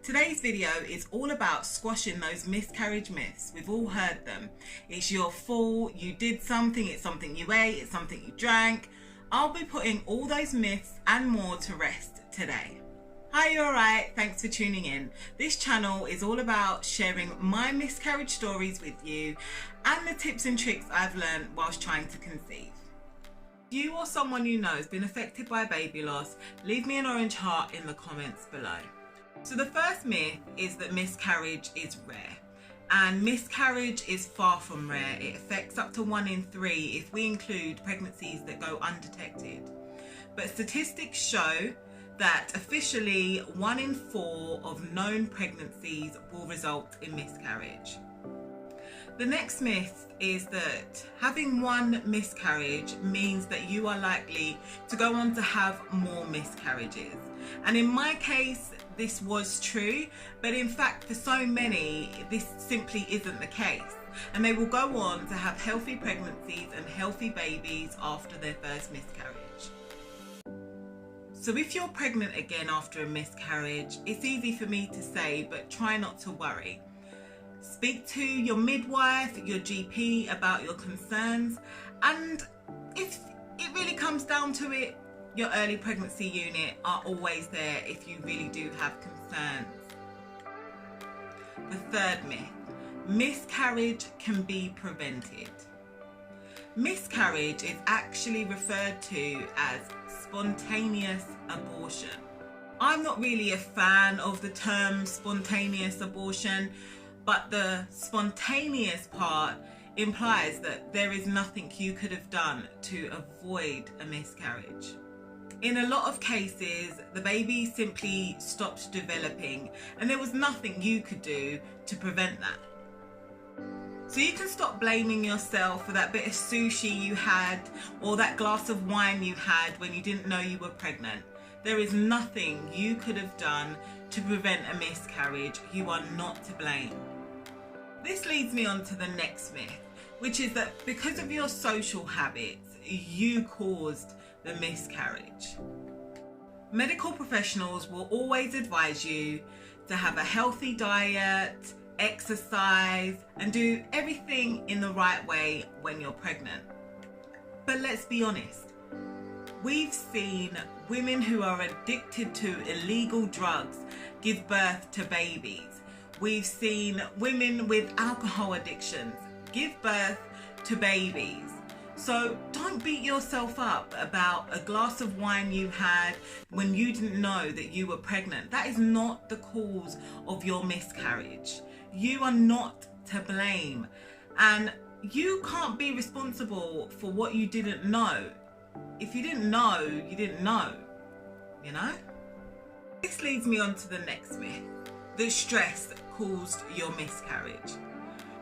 Today's video is all about squashing those miscarriage myths. We've all heard them. It's your fault, you did something, it's something you ate, it's something you drank. I'll be putting all those myths and more to rest today. Hi, you alright? Thanks for tuning in. This channel is all about sharing my miscarriage stories with you and the tips and tricks I've learned whilst trying to conceive. If you or someone you know has been affected by baby loss, leave me an orange heart in the comments below. So the first myth is that miscarriage is rare, and miscarriage is far from rare. It affects up to 1 in 3 if we include pregnancies that go undetected. But statistics show that officially 1 in 4 of known pregnancies will result in miscarriage. The next myth is that having 1 miscarriage means that you are likely to go on to have more miscarriages. And in my case, this was true, but in fact for so many this simply isn't the case, and they will go on to have healthy pregnancies and healthy babies after their first miscarriage. So if you're pregnant again after a miscarriage, it's easy for me to say, but try not to worry. Speak to your midwife, your GP about your concerns, and if it really comes down to it, your early pregnancy unit are always there if you really do have concerns. The third myth: miscarriage can be prevented. Miscarriage is actually referred to as spontaneous abortion. I'm not really a fan of the term spontaneous abortion, but the spontaneous part implies that there is nothing you could have done to avoid a miscarriage. In a lot of cases, the baby simply stopped developing and there was nothing you could do to prevent that. So you can stop blaming yourself for that bit of sushi you had or that glass of wine you had when you didn't know you were pregnant. There is nothing you could have done to prevent a miscarriage. You are not to blame. This leads me on to the next myth, which is that because of your social habits, you caused the miscarriage. Medical professionals will always advise you to have a healthy diet, exercise, and do everything in the right way when you're pregnant. But let's be honest, we've seen women who are addicted to illegal drugs give birth to babies. We've seen women with alcohol addictions give birth to babies. So don't beat yourself up about a glass of wine you had when you didn't know that you were pregnant. That is not the cause of your miscarriage. You are not to blame, and you can't be responsible for what you didn't know. If you didn't know, you didn't know, you know? This leads me on to the next myth, that stress caused your miscarriage.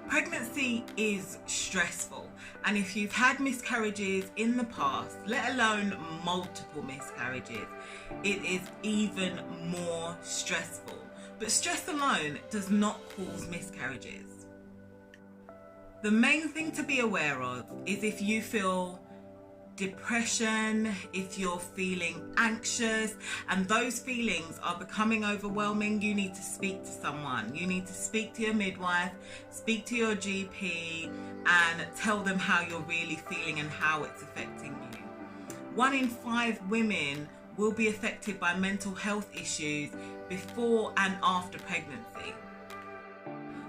Pregnancy is stressful, and if you've had miscarriages in the past, let alone multiple miscarriages, it is even more stressful. But stress alone does not cause miscarriages. The main thing to be aware of is if you feel depression, if you're feeling anxious and those feelings are becoming overwhelming, you need to speak to someone. You need to speak to your midwife, speak to your GP, and tell them how you're really feeling and how it's affecting you. 1 in 5 women will be affected by mental health issues before and after pregnancy.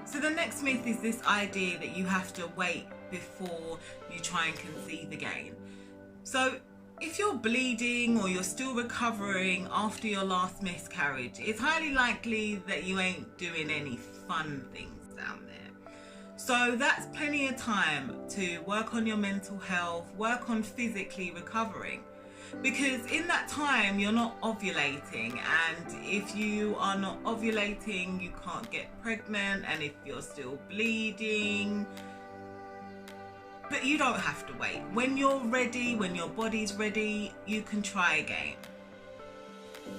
So the next myth is this idea that you have to wait before you try and conceive again. So if you're bleeding or you're still recovering after your last miscarriage, it's highly likely that you ain't doing any fun things down there. So that's plenty of time to work on your mental health, work on physically recovering. Because in that time you're not ovulating, and if you are not ovulating you can't get pregnant, and if you're still bleeding. But you don't have to wait. When you're ready, when your body's ready, you can try again.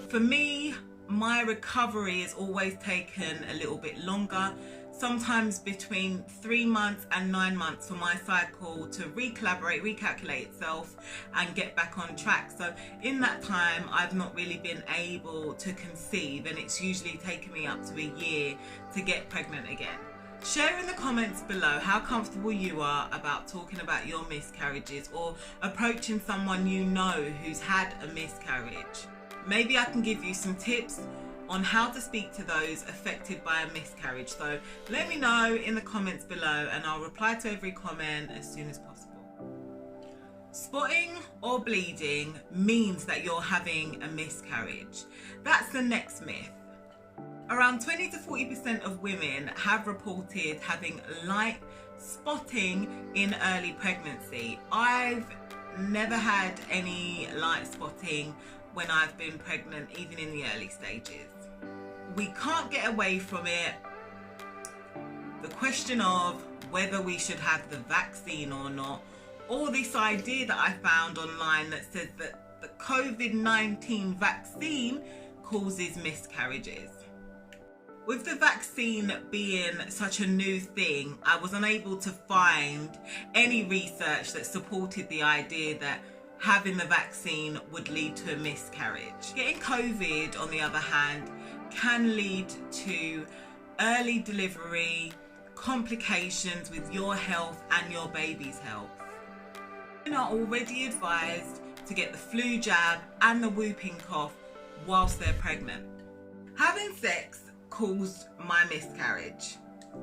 For me, my recovery has always taken a little bit longer. sometimes between 3 months and 9 months for my cycle to recalculate itself and get back on track. So in that time I've not really been able to conceive, and it's usually taken me up to a year to get pregnant again. Share in the comments below how comfortable you are about talking about your miscarriages or approaching someone you know who's had a miscarriage. Maybe I can give you some tips on how to speak to those affected by a miscarriage. So let me know in the comments below and I'll reply to every comment as soon as possible. Spotting or bleeding means that you're having a miscarriage. That's the next myth. Around 20 to 40% of women have reported having light spotting in early pregnancy. I've never had any light spotting when I've been pregnant, even in the early stages. We can't get away from it. The question of whether we should have the vaccine or not, or this idea that I found online that says that the COVID-19 vaccine causes miscarriages. With the vaccine being such a new thing, I was unable to find any research that supported the idea that having the vaccine would lead to a miscarriage. Getting COVID, on the other hand, can lead to early delivery, complications with your health and your baby's health. Women are already advised to get the flu jab and the whooping cough whilst they're pregnant. Having sex caused my miscarriage?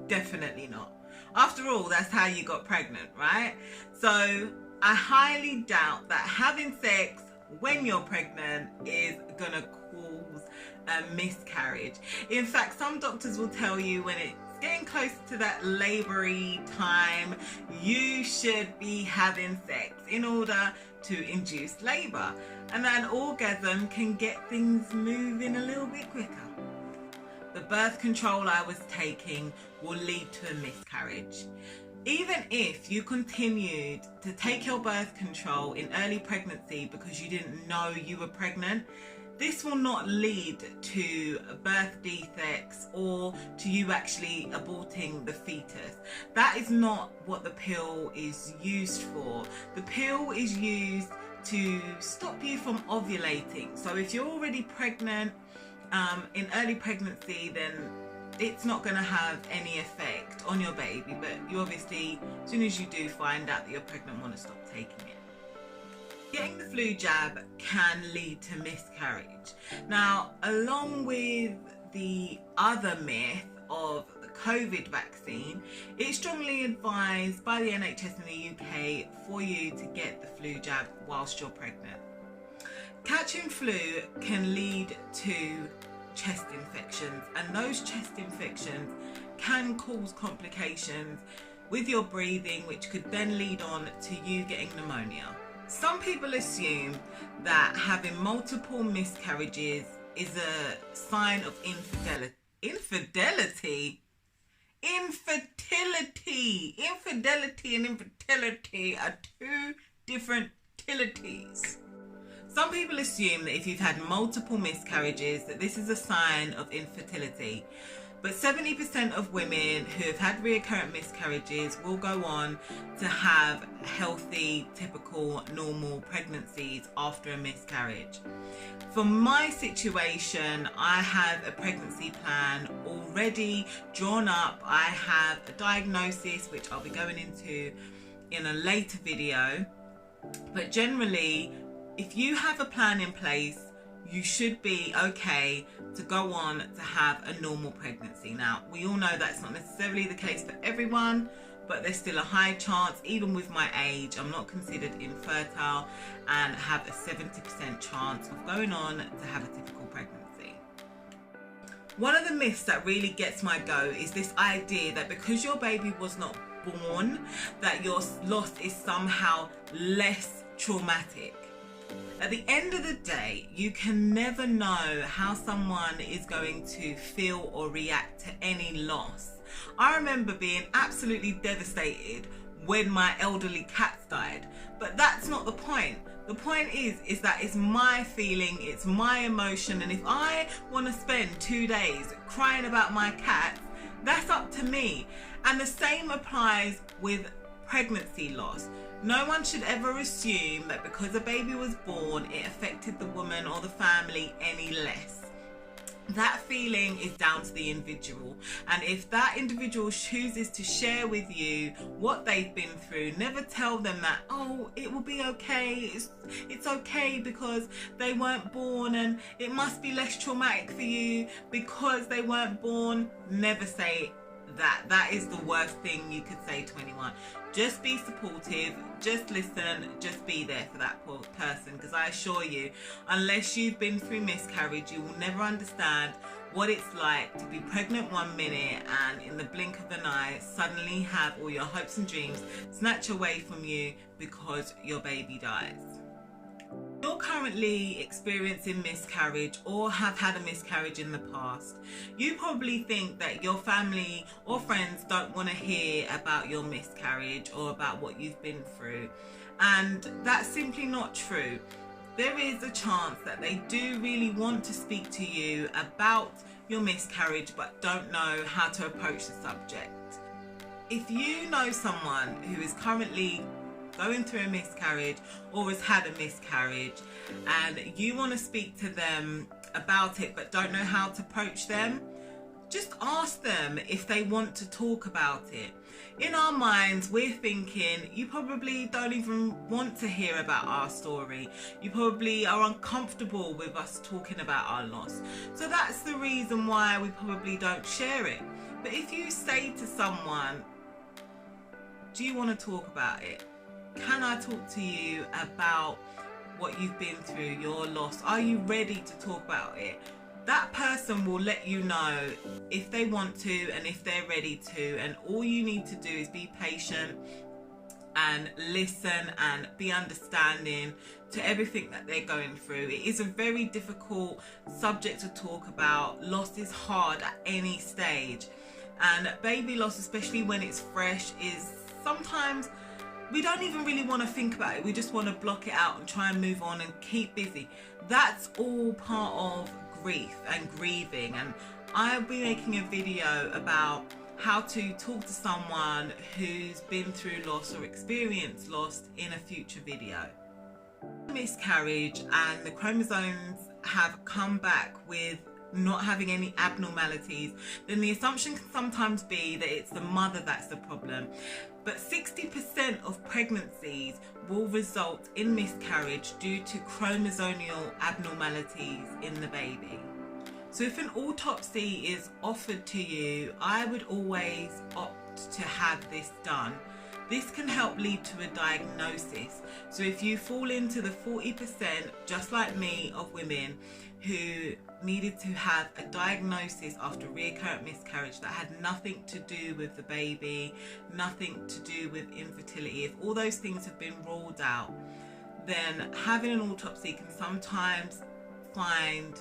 Definitely not. After all, that's how you got pregnant, right? So I highly doubt that having sex when you're pregnant is gonna cause a miscarriage. In fact, some doctors will tell you when it's getting close to that laboury time, you should be having sex in order to induce labour, and that an orgasm can get things moving a little bit quicker. The birth control I was taking will lead to a miscarriage. Even if you continued to take your birth control in early pregnancy because you didn't know you were pregnant, this will not lead to birth defects or to you actually aborting the fetus. That is not what the pill is used for. The pill is used to stop you from ovulating. So if you're already pregnant in early pregnancy, then it's not going to have any effect on your baby, but you obviously, as soon as you do find out that you're pregnant, want to stop taking it. Getting the flu jab can lead to miscarriage. Now, along with the other myth of the COVID vaccine, it's strongly advised by the NHS in the UK for you to get the flu jab whilst you're pregnant. Catching flu can lead to chest infections, and those chest infections can cause complications with your breathing, which could then lead on to you getting pneumonia. Some people assume that having multiple miscarriages is a sign of infidelity. Infidelity and infertility are two different tilities. Some people assume that if you've had multiple miscarriages, that this is a sign of infertility. But 70% of women who have had recurrent miscarriages will go on to have healthy, typical, normal pregnancies after a miscarriage. For my situation, I have a pregnancy plan already drawn up. I have a diagnosis, which I'll be going into in a later video. But generally, if you have a plan in place, you should be okay to go on to have a normal pregnancy. Now, we all know that's not necessarily the case for everyone, but there's still a high chance. Even with my age, I'm not considered infertile and have a 70% chance of going on to have a typical pregnancy. One of the myths that really gets my go is this idea that because your baby was not born, that your loss is somehow less traumatic. At the end of the day, you can never know how someone is going to feel or react to any loss. I remember being absolutely devastated when my elderly cats died, but that's not the point. The point is that it's my feeling, it's my emotion, and if I want to spend 2 days crying about my cats, That's up to me. And the same applies with pregnancy loss. No one should ever assume that because a baby was born, it affected the woman or the family any less. That feeling is down to the individual, and if that individual chooses to share with you what they've been through, never tell them that, oh, it will be okay, it's okay because they weren't born and it must be less traumatic for you because they weren't born. Never say that. That is the worst thing you could say to anyone. Just be supportive, just listen, just be there for that poor person, because I assure you, unless you've been through miscarriage, you will never understand what it's like to be pregnant one minute and in the blink of an eye suddenly have all your hopes and dreams snatched away from you because your baby dies. You're currently experiencing miscarriage or have had a miscarriage in the past. You probably think that your family or friends don't want to hear about your miscarriage or about what you've been through, and that's simply not true. There is a chance that they do really want to speak to you about your miscarriage but don't know how to approach the subject. If you know someone who is currently going through a miscarriage or has had a miscarriage and you want to speak to them about it but don't know how to approach them, just ask them if they want to talk about it. In our minds, we're thinking, you probably don't even want to hear about our story. You probably are uncomfortable with us talking about our loss. So that's the reason why we probably don't share it. But if you say to someone, do you want to talk about it? Can I talk to you about what you've been through, your loss? Are you ready to talk about it? That person will let you know if they want to and if they're ready to, and all you need to do is be patient and listen and be understanding to everything that they're going through. It is a very difficult subject to talk about. Loss is hard at any stage, and baby loss, especially when it's fresh, is sometimes we don't even really want to think about it. We just want to block it out and try and move on and keep busy. That's all part of grief and grieving, and I'll be making a video about how to talk to someone who's been through loss or experienced loss in a future video. Miscarriage and the chromosomes have come back with not having any abnormalities, then the assumption can sometimes be that it's the mother that's the problem. But 60% of pregnancies will result in miscarriage due to chromosomal abnormalities in the baby. So if an autopsy is offered to you, I would always opt to have this done. This can help lead to a diagnosis. So if you fall into the 40%, just like me, of women who needed to have a diagnosis after recurrent miscarriage that had nothing to do with the baby, nothing to do with infertility, if all those things have been ruled out, then having an autopsy can sometimes find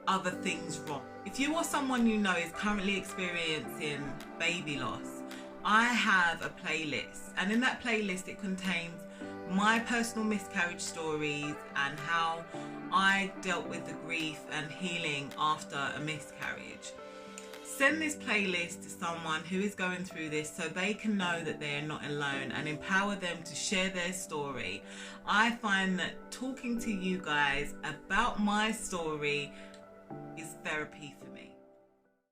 other things wrong. If you or someone you know is currently experiencing baby loss, I have a playlist, and in that playlist it contains my personal miscarriage stories and how I dealt with the grief and healing after a miscarriage. Send this playlist to someone who is going through this so they can know that they are not alone, and empower them to share their story. I find that talking to you guys about my story is therapy for